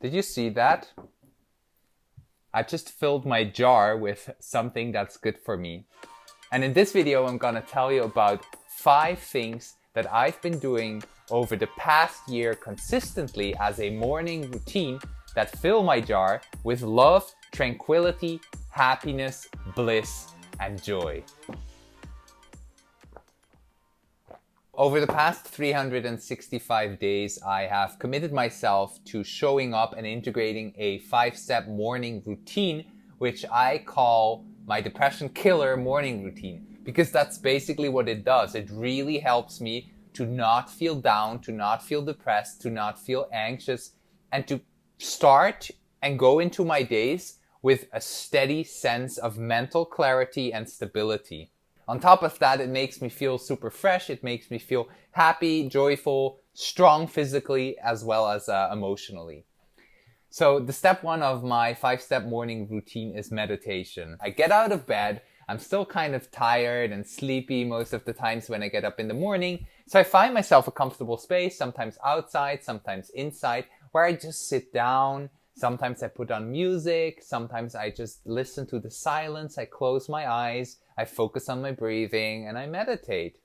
Did you see that? I just filled my jar with something that's good for me. And in this video, I'm gonna tell you about 5 things that I've been doing over the past year consistently as a morning routine that fill my jar with love, tranquility, happiness, bliss, and joy. Over the past 365 days, I have committed myself to showing up and integrating a 5-step morning routine, which I call my depression killer morning routine, because that's basically what it does. It really helps me to not feel down, to not feel depressed, to not feel anxious, and to start and go into my days with a steady sense of mental clarity and stability. On top of that, it makes me feel super fresh. It makes me feel happy, joyful, strong physically as well as emotionally. So the step 1 of my 5-step morning routine is meditation. I get out of bed. I'm still kind of tired and sleepy most of the times when I get up in the morning. So I find myself a comfortable space, sometimes outside, sometimes inside, where I just sit down. Sometimes I put on music. Sometimes I just listen to the silence. I close my eyes. I focus on my breathing and I meditate.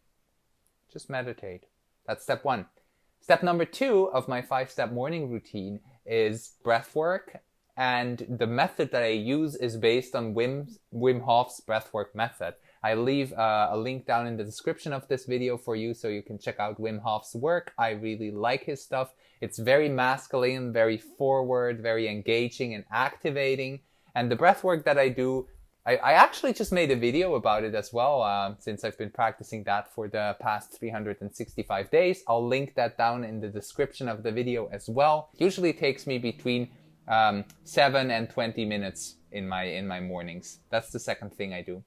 Just meditate. That's step 1. Step number 2 of my 5-step morning routine is breathwork. And the method that I use is based on Wim Hof's breathwork method. I leave a link down in the description of this video for you so you can check out Wim Hof's work. I really like his stuff. It's very masculine, very forward, very engaging and activating. And the breathwork that I do, I actually just made a video about it as well, since I've been practicing that for the past 365 days. I'll link that down in the description of the video as well. Usually takes me between 7 and 20 minutes in my mornings. That's the second thing I do.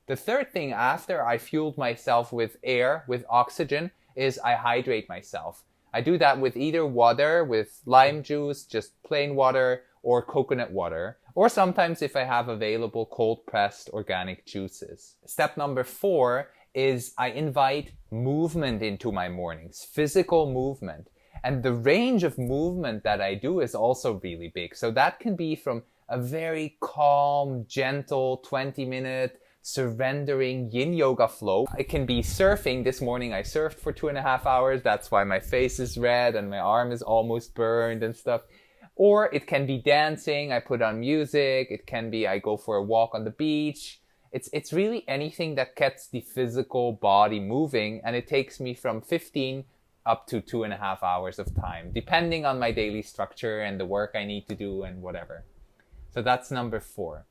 The third thing after I fueled myself with air, with oxygen, is I hydrate myself. I do that with either water, with lime juice, just plain water, or coconut water, or sometimes if I have available cold-pressed organic juices. Step number 4 is I invite movement into my mornings, physical movement. And the range of movement that I do is also really big. So that can be from a very calm, gentle 20-minute surrendering yin yoga flow. It can be surfing. This morning I surfed for 2.5 hours. That's why my face is red and my arm is almost burned and stuff. Or it can be dancing. I put on music. It can be I go for a walk on the beach. It's really anything that gets the physical body moving, and it takes me from 15 up to 2.5 hours of time, depending on my daily structure and the work I need to do and whatever. So that's number 4.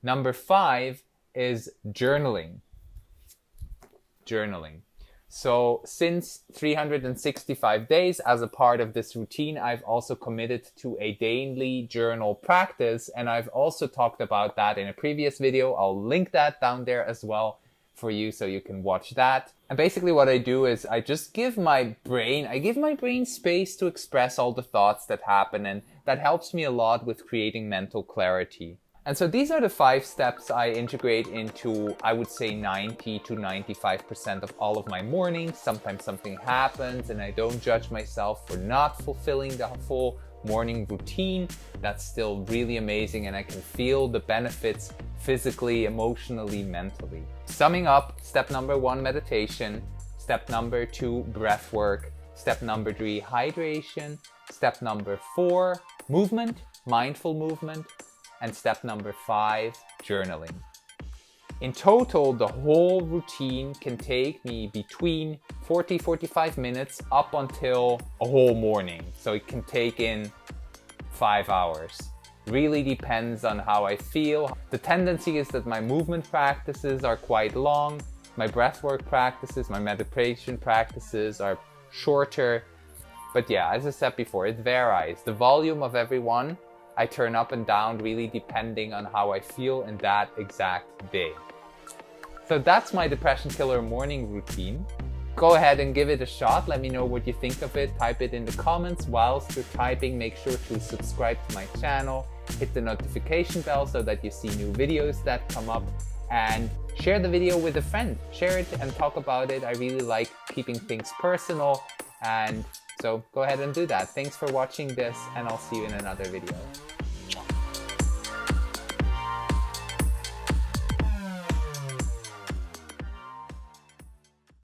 Number 5 is journaling. Journaling. So since 365 days as a part of this routine, I've also committed to a daily journal practice, and I've also talked about that in a previous video. I'll link that down there as well for you so you can watch that. And basically what I do is I just give my brain space to express all the thoughts that happen, and that helps me a lot with creating mental clarity. And so these are the 5 steps I integrate into, I would say, 90 to 95% of all of my mornings. Sometimes something happens and I don't judge myself for not fulfilling the full morning routine. That's still really amazing, and I can feel the benefits physically, emotionally, mentally. Summing up, step number 1, meditation. Step number 2, breath work. Step number 3, hydration. Step number 4, movement, mindful movement. And step number 5, journaling. In total, the whole routine can take me between 40-45 minutes up until a whole morning. So it can take in 5 hours. Really depends on how I feel. The tendency is that my movement practices are quite long. My breathwork practices, my meditation practices are shorter. But yeah, as I said before, it varies. The volume of every one I turn up and down really depending on how I feel in that exact day. So that's my depression killer morning routine. Go ahead and give it a shot. Let me know what you think of it. Type it in the comments. Whilst you're typing, make sure to subscribe to my channel. Hit the notification bell so that you see new videos that come up. And share the video with a friend. Share it and talk about it. I really like keeping things personal. And So go ahead and do that. Thanks for watching this, and I'll see you in another video.